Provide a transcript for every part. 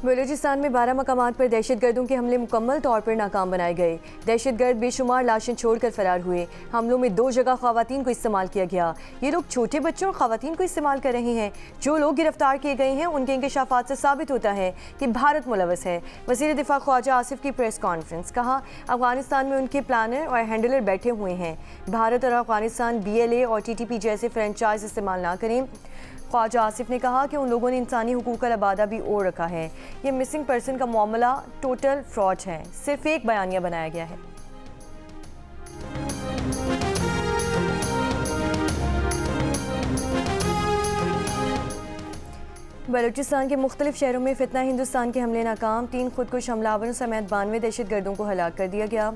बलूचिस्तान में 12 मकामात पर दहशतगर्दों के हमले मुकम्मल तौर पर नाकाम बनाए गए। दहशतगर्द बेशुमार लाशें छोड़कर फरार हुए। हमलों में 2 जगह खवातीन को इस्तेमाल किया गया। ये लोग छोटे बच्चों और खवातीन को इस्तेमाल कर रहे हैं। जो लोग गिरफ्तार किए गए हैं उनके इंकशाफात से साबित होता है कि भारत मुलव्वस है। वज़ीर दिफा ख्वाजा आसिफ की प्रेस कॉन्फ्रेंस, कहा अफगानिस्तान में उनके प्लानर और हैंडलर बैठे हुए हैं। भारत और अफगानिस्तान BLA और TTP जैसे फ्रेंचाइज इस्तेमाल ना करें। ख्वाजा आसिफ ने कहा कि उन लोगों ने इंसानी हुकूक का लबादा भी ओढ़ रखा है। ये मिसिंग पर्सन का मामला टोटल फ्रॉड है, सिर्फ एक बयानिया बनाया गया है। बलूचिस्तान के मुख्तलिफ शहरों में फितना हिंदुस्तान के हमले नाकाम। 3 खुदकुश हमलावरों समेत 92 दहशतगर्दों को हलाक कर दिया गया।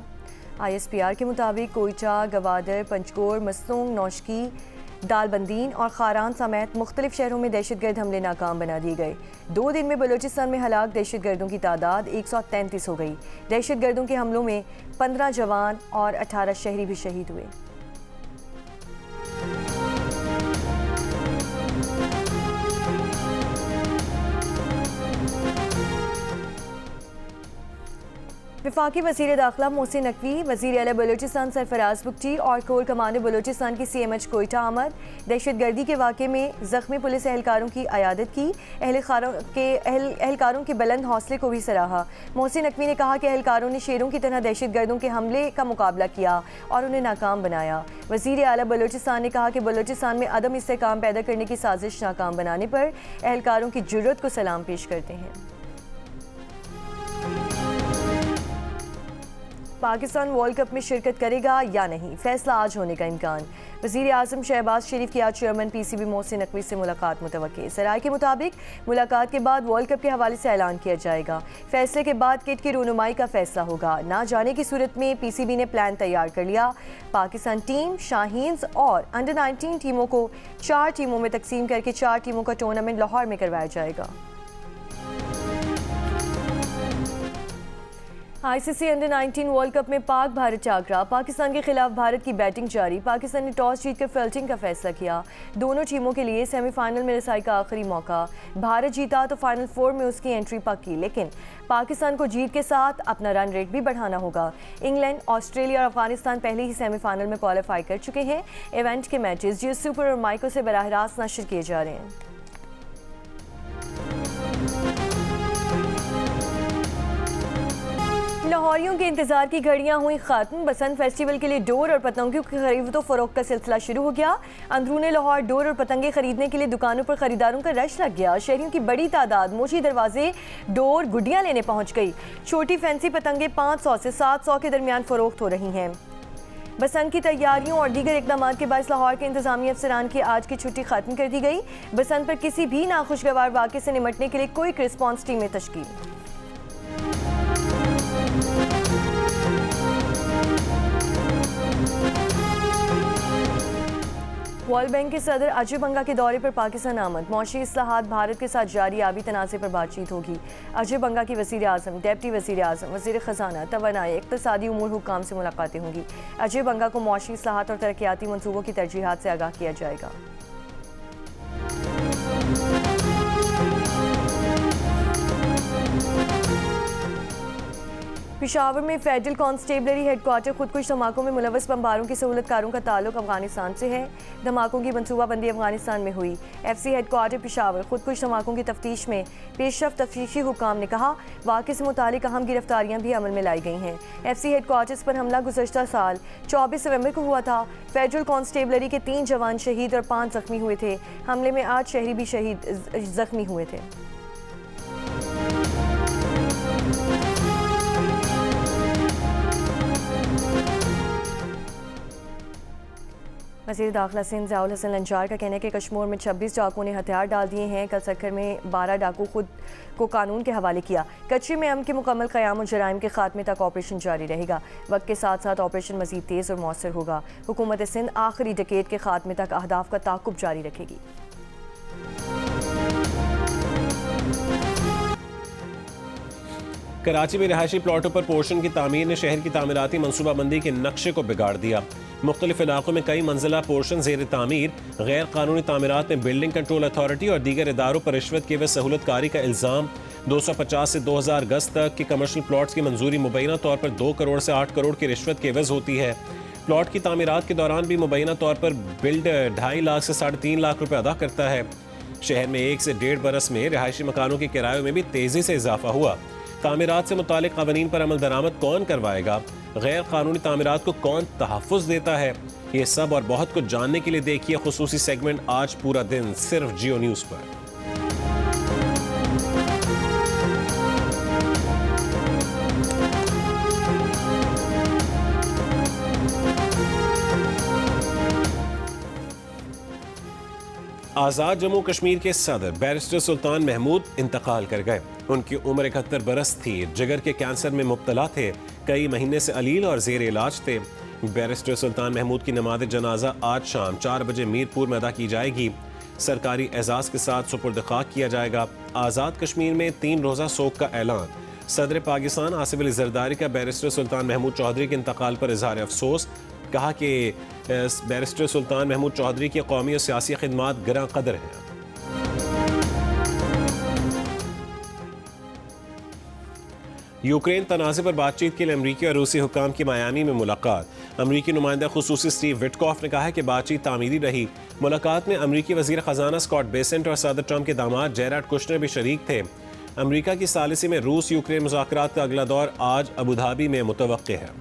ISPR के मुताबिक कोयटा, गवादर, पंचकोर, मस्तूंग, नौशकी, दालबंदीन और खारान समेत मुख्तलिफ शहरों में दहशतगर्द हमले नाकाम बना दिए गए। 2 दिन में बलूचिस्तान में हलाक दहशतगर्दों की तादाद 133 हो गई। दहशतगर्दों के हमलों में 15 जवान और 18 शहरी भी शहीद हुए। वफाकी वज़ीर दाखिला मोहसिन नकवी, वज़ीर आला बलूचिस्तान सरफराज बुगटी और कोर कमांडर बलूचिस्तान की CMH कोयटा आमद। दहशतगर्दी के वाक़े में ज़ख्मी पुलिस एहलकारों की अयादत की। एहलकारों के बुलंद हौसले को भी सराहा। मोहसिन नकवी ने कहा कि एहलकारों ने शेरों की तरह दहशतगर्दों के हमले का मुकाबला किया और उन्हें नाकाम बनाया। वज़ीर आला बलूचिस्तान ने कहा कि बलूचिस्तान में अदम इस्तेहकाम पैदा करने की साजिश नाकाम बनाने पर एहलकारों की जुर्रत को सलाम पेश करते हैं। पाकिस्तान वर्ल्ड कप में शिरकत करेगा या नहीं, फैसला आज होने का इम्कान। वज़ीर आज़म शहबाज शरीफ की आज चेयरमैन PCB मोहसिन नकवी से मुलाकात मुतवक्की। सराय के मुताबिक मुलाकात के बाद वर्ल्ड कप के हवाले से ऐलान किया जाएगा। फैसले के बाद किट की रूनुमाई का फैसला होगा। ना जाने की सूरत में PCB ने प्लान तैयार कर लिया। पाकिस्तान टीम, शाहीन्स और अंडर 19 टीमों को 4 टीमों में तकसीम करके 4 टीमों का टूर्नामेंट लाहौर में करवाया जाएगा। ICC अंडर 19 वर्ल्ड कप में पाक भारत चाकरा। पाकिस्तान के खिलाफ भारत की बैटिंग जारी। पाकिस्तान ने टॉस जीतकर फील्डिंग का फैसला किया। दोनों टीमों के लिए सेमीफाइनल में रसाई का आखिरी मौका। भारत जीता तो फाइनल 4 में उसकी एंट्री पक्की, लेकिन पाकिस्तान को जीत के साथ अपना रन रेट भी बढ़ाना होगा। इंग्लैंड, ऑस्ट्रेलिया और अफगानिस्तान पहले ही सेमीफाइनल में क्वालिफाई कर चुके हैं। इवेंट के मैचेस जियो सुपर और माइक्रो से बराह रास्त नशर किए जा रहे हैं। लाहौरियों के इंतजार की घड़ियां हुई खत्म। बसंत फेस्टिवल के लिए डोर और पतंगों की खरीद व फरोख्त का सिलसिला शुरू हो गया। अंदरूने लाहौर डोर और पतंगे खरीदने के लिए दुकानों पर खरीदारों का रश लग गया। शहरियों की बड़ी तादाद मोची दरवाजे डोर गुड्डियां लेने पहुंच गई। छोटी फैंसी पतंगे 500 से 700 के दरमियान फरोख्त हो रही हैं। बसंत की तैयारियों और दीगर इकदाम के बायस लाहौर के इंतजामी अफसरान की आज की छुट्टी खत्म कर दी गई। बसंत पर किसी भी नाखुशगवार वाक़े से निमटने के लिए कोई रिस्पॉन्स टीमें तश्कील। वर्ल्ड बैंक के सदर अजय बंगा के दौरे पर पाकिस्तान आमद। मौशी इस्लाहात भारत के साथ जारी आबी तनाज़े पर बातचीत होगी। अजय बंगा की वज़ीर आज़म, डेप्टी वज़ीर आज़म, वज़ीर ख़जाना, तवानाई, इक़्तिसादी उमूर हुक्काम से मुलाकातें होंगी। अजय बंगा को मौशी इस्लाहात और तरक्याती मनसूबों की तरजीहात से आगाह किया जाएगा। पेशावर में फेडरल कांस्टेबलरी हेडक्वार्टर खुदकुश धमाकों में मुलव्वस बमबारों की सहूलतकारों का ताल्लुक अफगानिस्तान से है। धमाकों की मनसूबाबंदी अफगानिस्तान में हुई। FC हेडक्वार्टर पेशावर खुदकुश धमाकों की तफ्तीश में पेशरफ तफ्तीशी हुक्काम ने कहा वाक़े से मुतालिक अहम गिरफ्तारियां भी अमल में लाई गई हैं। FC हेडक्वार्टर्स पर हमला गुज़श्ता साल 24 नवंबर को हुआ था। फेडरल कांस्टेबलरी के 3 जवान शहीद और 5 जख्मी हुए थे। हमले में 8 शहरी भी जख्मी हुए थे। वज़ीर दाखिला सिंध ज़ियाउल हसन लंचार का कहना है कि कश्मीर में 26 डाकुओं ने हथियार डाल दिए हैं। कल सक्कर में 12 डाकू खुद को कानून के हवाले किया। कच्ची में अमन के मुकम्मल क़याम और जराइम के खात्मे तक ऑपरेशन जारी रहेगा। वक्त के साथ साथ ऑपरेशन मज़ीद तेज़ और मौसर होगा। हुकूमत सिंध आखिरी डकेट के खात्मे तक अहदाफ का ताक़ुब जारी रखेगी। कराची में रिहायशी प्लाटों पर पोर्शन की तामीर ने शहर की तामीराती मनसूबाबंदी के नक्शे को बिगाड़ दिया। मुख्तलिफ इलाकों में कई मंजिला पोर्शन ज़ेर तामीर। गैर कानूनी तामीरात में बिल्डिंग कंट्रोल अथॉरिटी और दीगर इदारों पर रिश्वत के व सहूलतकारी का इल्ज़ाम। 250 से 2000 गज तक के कमर्शियल प्लॉट्स की मंजूरी मुबैना तौर पर 2 करोड़ से 8 करोड़ की रिश्वत के एवज होती है। प्लॉट की तामीरात के दौरान भी मुबैना तौर पर बिल्डर 2.5 लाख से 3.5 लाख रुपए अदा करता है। शहर में 1 से 1.5 बरस में रिहायशी मकानों के किरायों में भी तेजी से इजाफा हुआ। तामीरात से मुतालिक कानून पर अमल दरामद कौन करवाएगा, गैर कानूनी तामीरात को कौन तहफ़्फ़ुज़ देता है, ये सब और बहुत कुछ जानने के लिए देखिए खुसूसी सेगमेंट आज पूरा दिन सिर्फ जियो न्यूज़ पर। आज़ाद जम्मू कश्मीर के सदर बैरिस्टर सुल्तान महमूद इंतकाल कर गए। उनकी उम्र 71 बरस थी। जिगर के कैंसर में मुब्तला थे। कई महीने से अलील और जेर इलाज थे। बैरिस्टर सुल्तान महमूद की नमाज जनाजा आज शाम 4 बजे मीरपुर में अदा की जाएगी। सरकारी एजाज़ के साथ सुपुर्द खाक किया जाएगा। आज़ाद कश्मीर में 3 रोज़ा सोग का ऐलान। सदर पाकिस्तान आसिफ अली जरदारी का बैरिस्टर सुल्तान महमूद चौधरी के इंतकाल पर इजहार अफसोस। कहा कि बैरिस्टर सुल्तान महमूद चौधरी की कौमी और सियासी खिदमात गिरां कदर हैं। यूक्रेन तनाज़े पर बातचीत के लिए अमरीकी और रूसी हुकाम की मायामी में मुलाकात। अमरीकी नुमाइंदा खुसूसी स्टीव विटकॉफ ने कहा है कि बातचीत तामीरी रही। मुलाकात में अमरीकी वज़ीर ख़जाना स्कॉट बेसेंट और सदर ट्रंप के दामाद जेराड कुशनर भी शरीक थे। अमरीका की सालिसी में रूस यूक्रेन मुज़ाकरात का अगला दौर आज अबूधाबी में मुतवक्के है।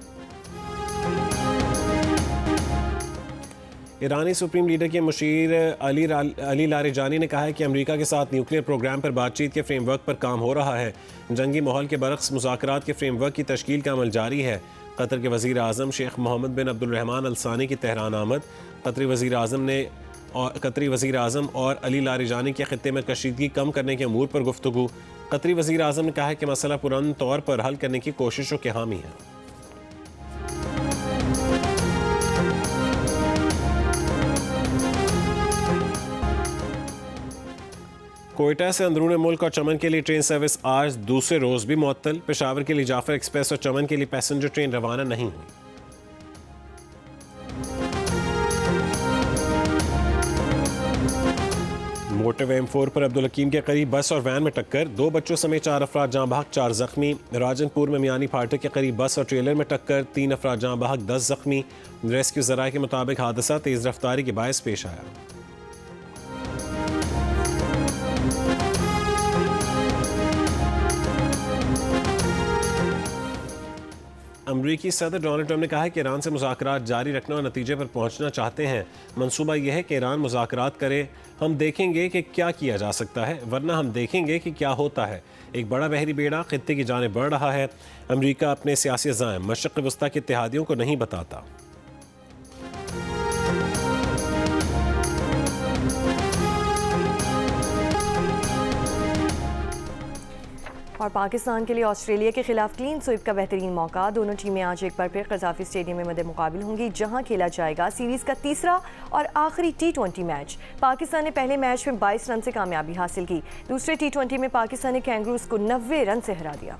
ईरानी सुप्रीम लीडर के मुशीर अली लारिजानी ने कहा है कि अमेरिका के साथ न्यूक्लियर प्रोग्राम पर बातचीत के फ्रेमवर्क पर काम हो रहा है। जंगी माहौल के बरक्स मुज़ाकरात के फ्रेमवर्क की तश्कील का अमल जारी है। कतर के वज़ीर आज़म शेख मोहम्मद बिन अब्दुलरहमान अल सानी की तेहरान आमद। कतरी वज़ीर आज़म और अली लारिजानी के ख़ित्ते में कशीदगी कम करने के अमूर पर गुफ्तगू। कतरी वज़ीर आज़म ने कहा है कि मसला पुरअमन तौर पर हल करने की कोशिशों के हामी है। कोयटा से अंदरूनी मुल्क और चमन के लिए ट्रेन सर्विस आज दूसरे रोज़ भी मुअत्तल। पेशावर के लिए जाफर एक्सप्रेस और चमन के लिए पैसेंजर ट्रेन रवाना नहीं हुई। मोटरवे M4 पर अब्दुल हकीम के करीब बस और वैन में टक्कर। 2 बच्चों समेत 4 अफराद जाँ बहक, 4 जख्मी। राजनपुर में मियानी फाटक के करीब बस और ट्रेलर में टक्कर, 3 अफराद जाँ बहक, 10 जख्मी। रेस्क्यू ज़राए के मुताबिक हादसा तेज़ रफ्तारी के बायस पेश आया। अमरीकी सदर डोनाल्ड ट्रंप ने कहा है कि ईरान से मुज़ाकरात जारी रखना और नतीजे पर पहुंचना चाहते हैं। मंसूबा यह है कि ईरान मुज़ाकरात करे। हम देखेंगे कि क्या किया जा सकता है, वरना हम देखेंगे कि क्या होता है। एक बड़ा बहरी बेड़ा खित्ते की जानिब बढ़ रहा है। अमरीका अपने सियासी अज़ाइम मशरिक़ वस्ता के इत्तेहादियों को नहीं बताता। और पाकिस्तान के लिए ऑस्ट्रेलिया के खिलाफ क्लीन स्वीप का बेहतरीन मौका। दोनों टीमें आज एक बार फिर कज़ाफ़ी स्टेडियम में मद्दे मुकाबिल होंगी, जहां खेला जाएगा सीरीज़ का तीसरा और आखिरी T20 मैच। पाकिस्तान ने पहले मैच में 22 रन से कामयाबी हासिल की। दूसरे T20 में पाकिस्तान ने कैंगरूज को 90 रन से हरा दिया।